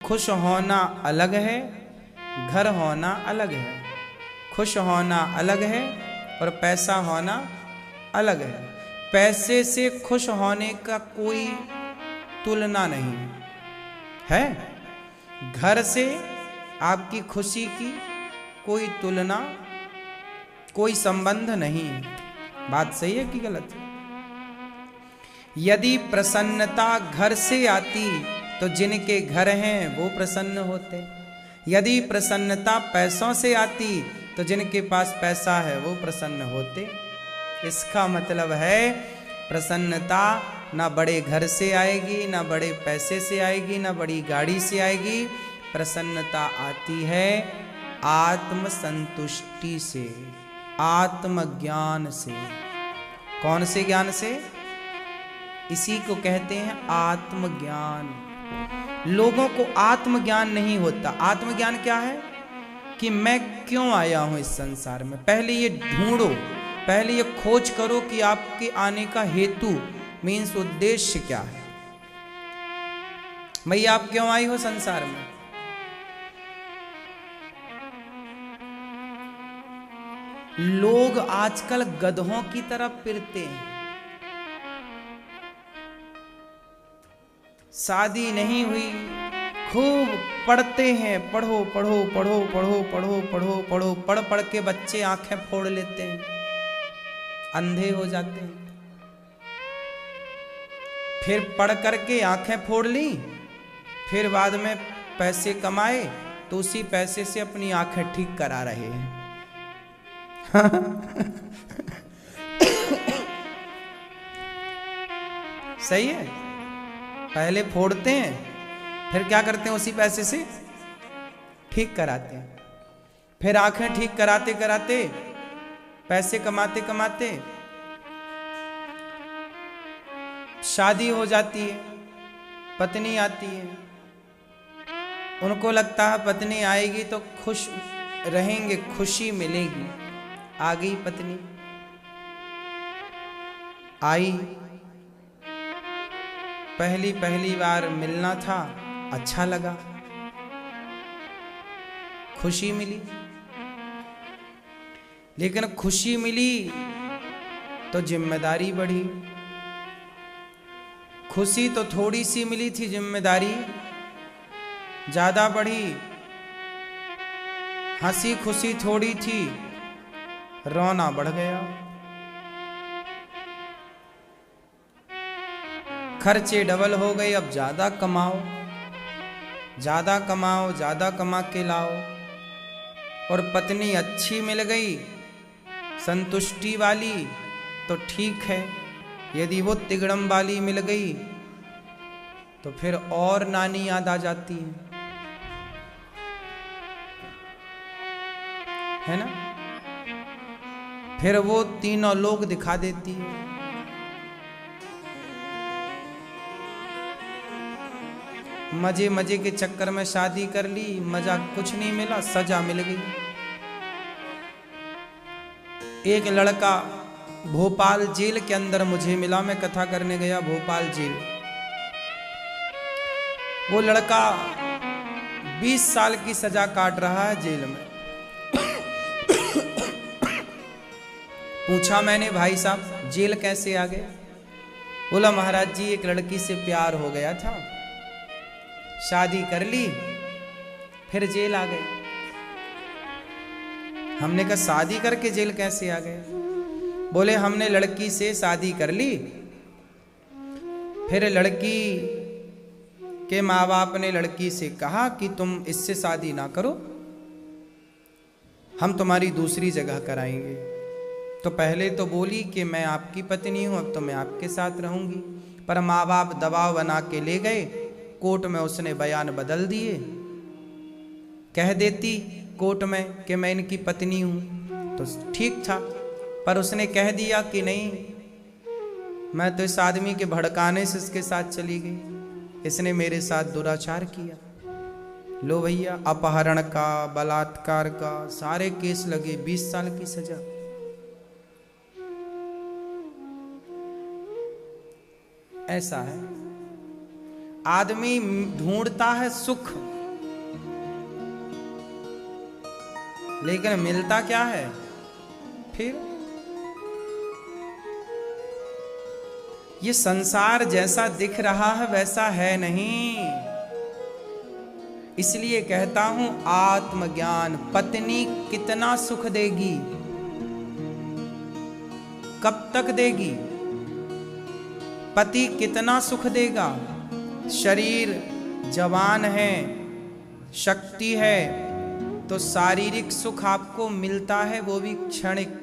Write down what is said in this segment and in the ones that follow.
खुश होना अलग है, घर होना अलग है। खुश होना अलग है और पैसा होना अलग है। पैसे से खुश होने का कोई तुलना नहीं है। घर से आपकी खुशी की कोई तुलना, कोई संबंध नहीं। बात सही है कि गलत है? यदि प्रसन्नता घर से आती तो जिनके घर हैं वो प्रसन्न होते। यदि प्रसन्नता पैसों से आती तो जिनके पास पैसा है वो प्रसन्न होते। इसका मतलब है प्रसन्नता ना बड़े घर से आएगी, ना बड़े पैसे से आएगी, ना बड़ी गाड़ी से आएगी। प्रसन्नता आती है आत्म संतुष्टि से, आत्मज्ञान से। कौन से ज्ञान से? इसी को कहते हैं आत्मज्ञान। लोगों को आत्मज्ञान नहीं होता। आत्मज्ञान क्या है? कि मैं क्यों आया हूं इस संसार में। पहले ये ढूंढो, पहले ये खोज करो कि आपके आने का हेतु मीन्स उद्देश्य क्या है। भैया आप क्यों आई हो संसार में? लोग आजकल गधों की तरह फिरते हैं। शादी नहीं हुई, खूब पढ़ते हैं, पढ़ो पढ़ो पढ़ो पढ़ो पढ़ो पढ़ो पढ़ो, पढ़ पढ़ के बच्चे आंखें फोड़ लेते हैं, अंधे हो जाते हैं। फिर पढ़ करके आंखें फोड़ ली, फिर बाद में पैसे कमाए तो उसी पैसे से अपनी आंखें ठीक करा रहे हैं। सही है? पहले फोड़ते हैं, फिर क्या करते हैं? उसी पैसे से ठीक कराते हैं। फिर आंखें ठीक कराते कराते, पैसे कमाते कमाते शादी हो जाती है, पत्नी आती है। उनको लगता है पत्नी आएगी तो खुश रहेंगे, खुशी मिलेगी। आ गई पत्नी, आई, पहली बार मिलना था, अच्छा लगा, खुशी मिली। लेकिन खुशी मिली तो जिम्मेदारी बढ़ी। खुशी तो थोड़ी सी मिली थी, जिम्मेदारी ज्यादा बढ़ी। हंसी खुशी थोड़ी थी, रोना बढ़ गया। खर्चे डबल हो गए, अब ज्यादा कमाओ, ज्यादा कमाओ, ज्यादा कमा के लाओ। और पत्नी अच्छी मिल गई, संतुष्टि वाली, तो ठीक है। यदि वो तिगड़म वाली मिल गई तो फिर और नानी याद आ जाती है ना? फिर वो तीनों लोग दिखा देती है। मजे मजे के चक्कर में शादी कर ली, मजा कुछ नहीं मिला, सजा मिल गई। एक लड़का भोपाल जेल के अंदर मुझे मिला, मैं कथा करने गया भोपाल जेल। वो लड़का 20 साल की सजा काट रहा है जेल में। पूछा मैंने, भाई साहब जेल कैसे आ गए? बोला महाराज जी एक लड़की से प्यार हो गया था, शादी कर ली, फिर जेल आ गए। हमने कहा शादी करके जेल कैसे आ गए? बोले हमने लड़की से शादी कर ली, फिर लड़की के माँ बाप ने लड़की से कहा कि तुम इससे शादी ना करो, हम तुम्हारी दूसरी जगह कराएंगे। तो पहले तो बोली कि मैं आपकी पत्नी हूं, अब तो मैं आपके साथ रहूंगी। पर माँ बाप दबाव बना के ले गए, कोर्ट में उसने बयान बदल दिए। कह देती कोर्ट में कि मैं इनकी पत्नी हूं तो ठीक था, पर उसने कह दिया कि नहीं, मैं तो इस आदमी के भड़काने से इसके साथ चली गई, इसने मेरे साथ दुराचार किया। लो भैया, अपहरण का, बलात्कार का सारे केस लगे, 20 साल की सजा। ऐसा है, आदमी ढूंढता है सुख, लेकिन मिलता क्या है फिर? ये संसार जैसा दिख रहा है वैसा है नहीं। इसलिए कहता हूं आत्मज्ञान। पत्नी कितना सुख देगी, कब तक देगी? पति कितना सुख देगा? शरीर जवान है, शक्ति है, तो शारीरिक सुख आपको मिलता है, वो भी क्षणिक।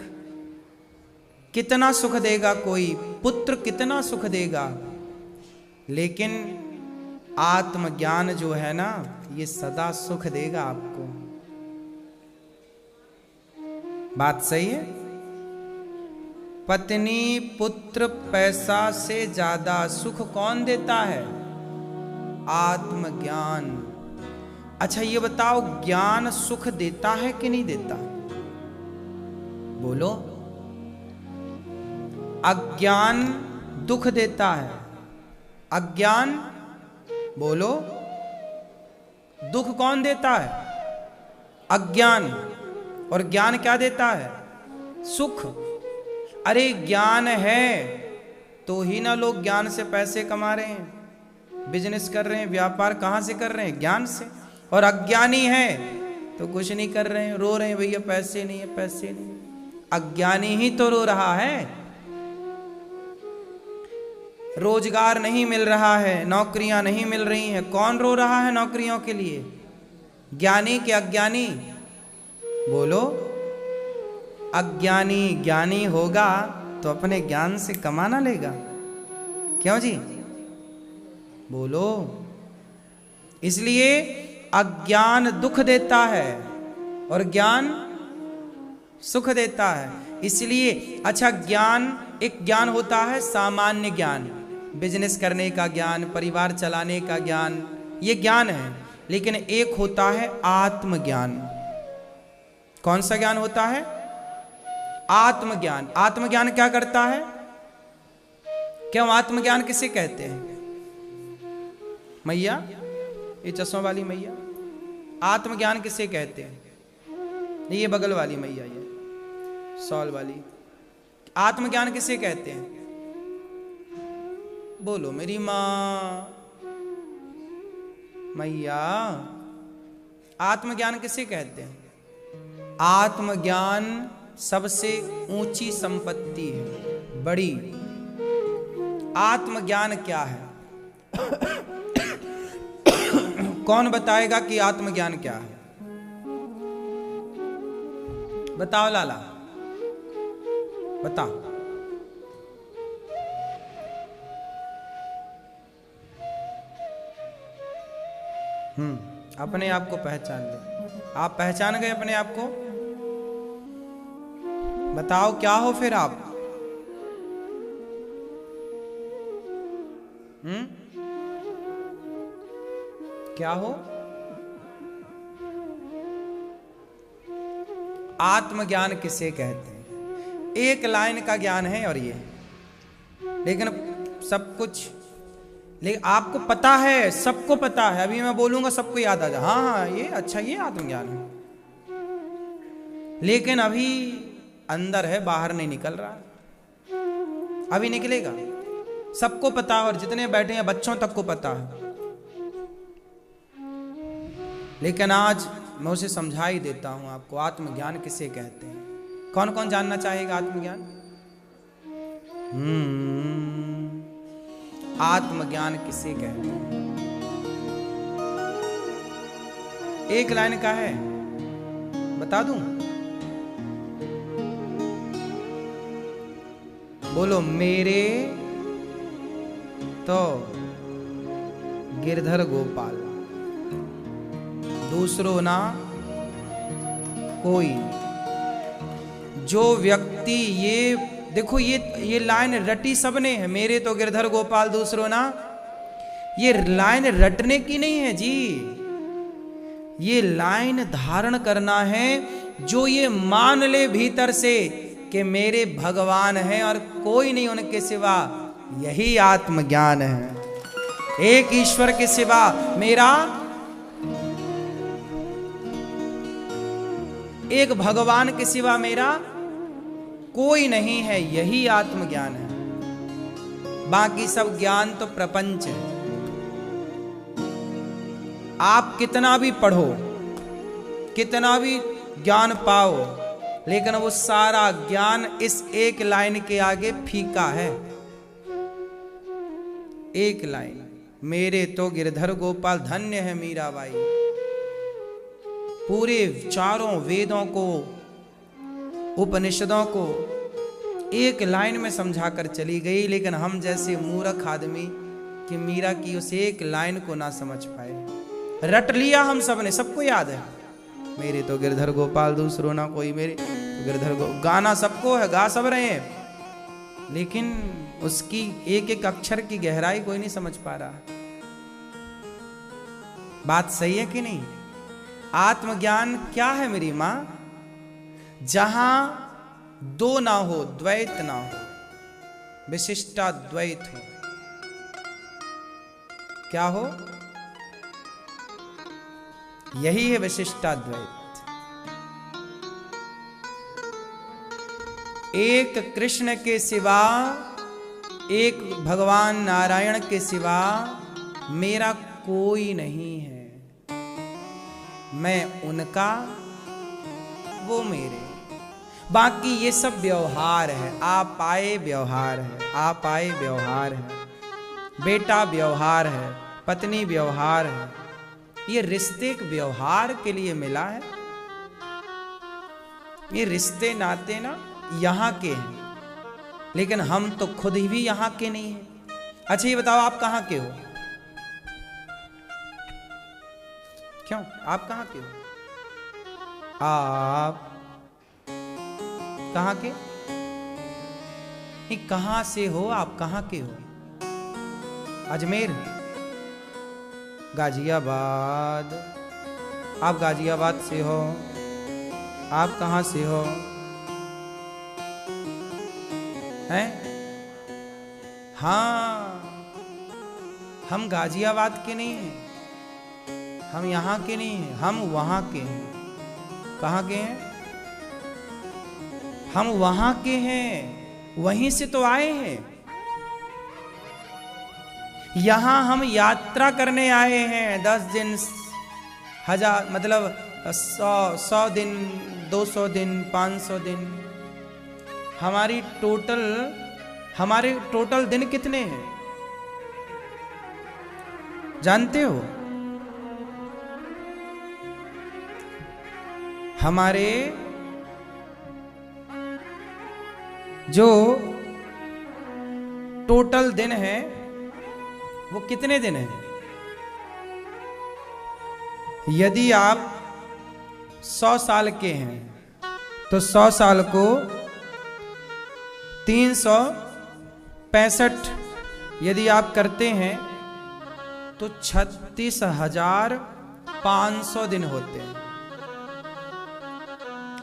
कितना सुख देगा कोई पुत्र, कितना सुख देगा, लेकिन आत्मज्ञान जो है ना, ये सदा सुख देगा आपको। बात सही है? पत्नी, पुत्र, पैसा से ज्यादा सुख कौन देता है? आत्मज्ञान। अच्छा ये बताओ, ज्ञान सुख देता है कि नहीं देता? बोलो। अज्ञान दुख देता है, अज्ञान, बोलो, दुख कौन देता है? अज्ञान। और ज्ञान क्या देता है? सुख। अरे ज्ञान है तो ही ना लोग ज्ञान से पैसे कमा रहे हैं, बिजनेस कर रहे हैं, व्यापार कहां से कर रहे हैं? ज्ञान से। और अज्ञानी है तो कुछ नहीं कर रहे हैं, रो रहे हैं, भैया पैसे नहीं है, पैसे नहीं है। अज्ञानी ही तो रो रहा है। रोजगार नहीं मिल रहा है, नौकरियां नहीं मिल रही हैं, कौन रो रहा है नौकरियों के लिए? ज्ञानी कि अज्ञानी? बोलो। अज्ञानी। ज्ञानी होगा तो अपने ज्ञान से कमाना लेगा, क्यों जी? बोलो। इसलिए अज्ञान दुख देता है और ज्ञान सुख देता है। इसलिए अच्छा, ज्ञान, एक ज्ञान होता है सामान्य ज्ञान, बिजनेस करने का ज्ञान, परिवार चलाने का ज्ञान, ये ज्ञान है। लेकिन एक होता है आत्मज्ञान। कौन सा ज्ञान होता है? आत्मज्ञान। आत्मज्ञान क्या करता है? क्यों आत्मज्ञान किसे कहते हैं? मैया, ये चश्मा वाली मैया, आत्मज्ञान किसे कहते हैं? ये बगल वाली मैया, ये सॉल वाली, आत्मज्ञान किसे कहते हैं? बोलो मेरी मां। मैया, आत्मज्ञान किसे कहते हैं? आत्मज्ञान सबसे ऊंची संपत्ति है, बड़ी। आत्मज्ञान क्या है? कौन बताएगा कि आत्मज्ञान क्या है? बताओ लाला, बताओ। अपने आप को पहचान ले। आप पहचान गए अपने आप को? बताओ क्या हो फिर आप? क्या हो? आत्मज्ञान किसे कहते हैं? एक लाइन का ज्ञान है और ये, लेकिन सब कुछ, लेकिन आपको पता है, सबको पता है। अभी मैं बोलूंगा सबको याद आ जा, हाँ हाँ ये अच्छा, ये आत्मज्ञान है। लेकिन अभी अंदर है, बाहर नहीं निकल रहा, अभी निकलेगा। सबको पता है, और जितने बैठे हैं बच्चों तक को पता है। लेकिन आज मैं उसे समझा ही देता हूं आपको, आत्मज्ञान किसे कहते हैं। कौन कौन जानना चाहेगा आत्मज्ञान? आत्मज्ञान किसे कहते हैं? एक लाइन का है, बता दूं? बोलो। मेरे तो गिरधर गोपाल, दूसरो ना कोई। जो व्यक्ति, ये देखो, ये लाइन रटी सबने है, मेरे तो गिरधर गोपाल दूसरो ना। ये लाइन रटने की नहीं है जी, ये लाइन धारण करना है। जो ये मान ले भीतर से कि मेरे भगवान हैं और कोई नहीं उनके सिवा, यही आत्मज्ञान है। एक ईश्वर के सिवा मेरा एक भगवान के सिवा मेरा कोई नहीं है, यही आत्मज्ञान है। बाकी सब ज्ञान तो प्रपंच है। आप कितना भी पढ़ो, कितना भी ज्ञान पाओ, लेकिन वो सारा ज्ञान इस एक लाइन के आगे फीका है। एक लाइन, मेरे तो गिरधर गोपाल धन्य है मीराबाई, पूरे चारों वेदों को, उपनिषदों को एक लाइन में समझा कर चली गई। लेकिन हम जैसे मूर्ख आदमी कि मीरा की उस एक लाइन को ना समझ पाए। रट लिया हम सब ने, सबको याद है, मेरे तो गिरधर गोपाल दूसरो ना कोई, मेरे तो गिरधर गाना सबको है, गा सब रहे हैं, लेकिन उसकी एक एक अक्षर की गहराई कोई नहीं समझ पा रहा। बात सही है कि नहीं? आत्मज्ञान क्या है मेरी मां? जहां दो ना हो, द्वैत ना हो, विशिष्टाद्वैत हो। क्या हो? यही है विशिष्टाद्वैत। एक कृष्ण के सिवा, एक भगवान नारायण के सिवा मेरा कोई नहीं है। मैं उनका, वो मेरे। बाकी ये सब व्यवहार है, आप आए व्यवहार है, आप आए व्यवहार है, बेटा व्यवहार है, पत्नी व्यवहार है। ये रिश्ते एक व्यवहार के लिए मिला है। ये रिश्ते नाते ना यहां के हैं, लेकिन हम तो खुद ही भी यहां के नहीं हैं। अच्छा ये बताओ, आप कहां के हो? क्यों, आप कहां के हो? आप कहां के नहीं, कहां से हो आप? कहां के हो? अजमेर, गाजियाबाद। आप गाजियाबाद से हो। आप कहां से हो? हैं? हाँ, हम गाजियाबाद के नहीं हैं, हम यहां के नहीं हैं, हम वहां के हैं। कहां के हैं? हम वहां के हैं, वहीं से तो आए हैं। यहां हम यात्रा करने आए हैं। 10 दिन, 1000, मतलब 100 दिन, 200 दिन, 500 दिन। हमारे टोटल दिन कितने हैं जानते हो? हमारे जो टोटल दिन है वो कितने दिन है? यदि आप 100 साल के हैं तो 100 साल को 365 यदि आप करते हैं तो 36,500 दिन होते हैं।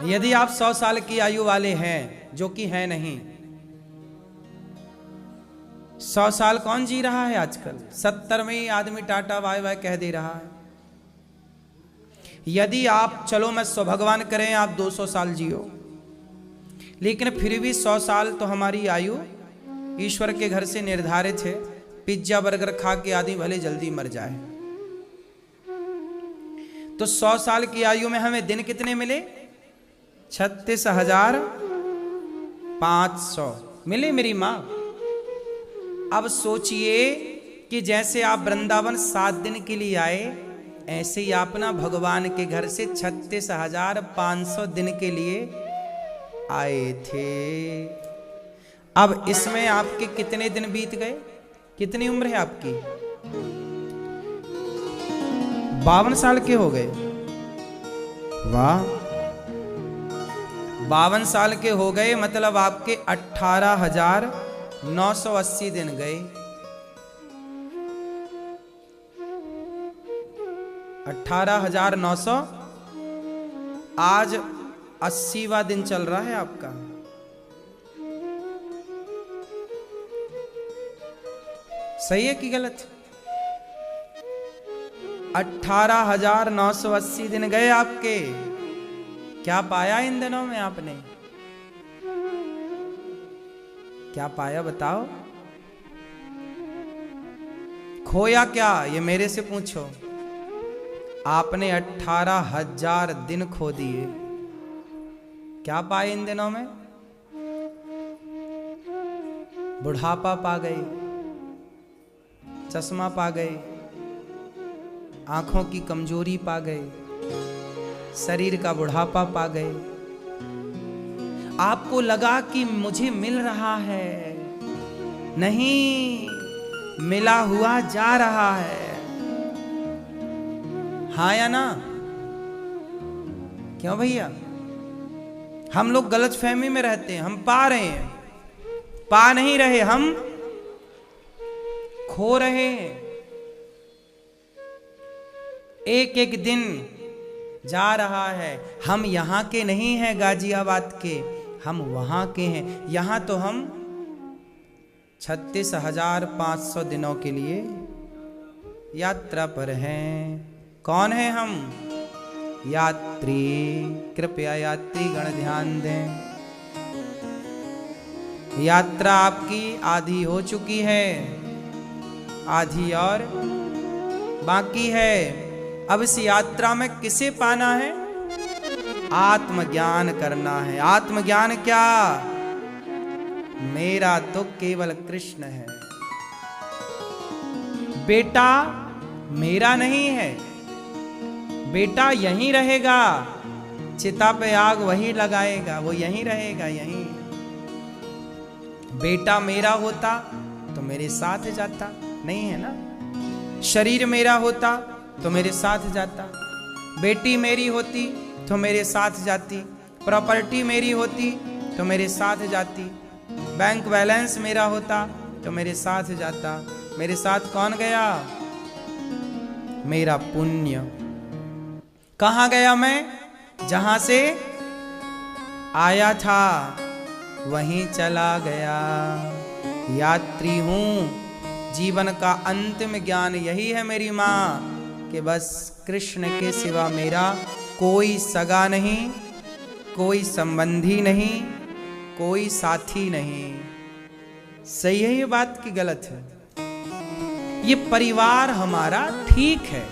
यदि आप 100 साल की आयु वाले हैं, जो कि है नहीं, 100 साल कौन जी रहा है आजकल? 70 में ही आदमी टाटा बाय बाय कह दे रहा है। यदि आप, चलो मैं भगवान करें आप 200 साल जियो, लेकिन फिर भी 100 साल तो हमारी आयु ईश्वर के घर से निर्धारित है। पिज्जा बर्गर खा के आदमी भले जल्दी मर जाए, तो 100 साल की आयु में हमें दिन कितने मिले? 36,500 मिले मेरी मां। अब सोचिए कि जैसे आप वृंदावन 7 दिन के लिए आए, ऐसे ही आप ना भगवान के घर से 36,500 दिन के लिए आए थे। अब इसमें आपके कितने दिन बीत गए? कितनी उम्र है आपकी? 52 साल के हो गए। वाह, 52 साल के हो गए, मतलब आपके 18,980 दिन गए। 18,900। आज 80वां दिन चल रहा है आपका। सही है कि गलत? 18,980 दिन गए आपके। क्या पाया इन दिनों में आपने? क्या पाया बताओ? खोया क्या ये मेरे से पूछो। आपने 18,000 दिन खो दिए। क्या पाए इन दिनों में? बुढ़ापा पा गए, चश्मा पा गए, आंखों की कमजोरी पा गए, शरीर का बुढ़ापा पा गए। आपको लगा कि मुझे मिल रहा है, नहीं, मिला हुआ जा रहा है। हाँ या ना? क्यों भैया? हम लोग गलतफहमी में रहते हैं। हम पा रहे हैं, पा नहीं रहे, हम खो रहे हैं। एक एक दिन जा रहा है। हम यहां के नहीं हैं गाजियाबाद के, हम वहां के हैं। यहां तो हम 36,500 दिनों के लिए यात्रा पर हैं। कौन है हम? यात्री। कृपया यात्री गण ध्यान दें। यात्रा आपकी आधी हो चुकी है, आधी और बाकी है। अब इस यात्रा में किसे पाना है? आत्मज्ञान करना है। आत्मज्ञान क्या? मेरा तो केवल कृष्ण है। बेटा मेरा नहीं है, बेटा यहीं रहेगा। चिता पे आग वही लगाएगा, वो यहीं रहेगा, यहीं। बेटा मेरा होता तो मेरे साथ जाता, नहीं है ना? शरीर मेरा होता तो मेरे साथ जाता, बेटी मेरी होती तो मेरे साथ जाती, प्रॉपर्टी मेरी होती तो मेरे साथ जाती, बैंक बैलेंस मेरा होता तो मेरे साथ जाता। मेरे साथ कौन गया? मेरा पुण्य। कहाँ गया मैं? जहां से आया था वहीं चला गया। यात्री हूं। जीवन का अंतिम ज्ञान यही है मेरी माँ, कि बस कृष्ण के सिवा मेरा कोई सगा नहीं, कोई संबंधी नहीं, कोई साथी नहीं। सही है ये बात कि गलत है? ये परिवार हमारा ठीक है,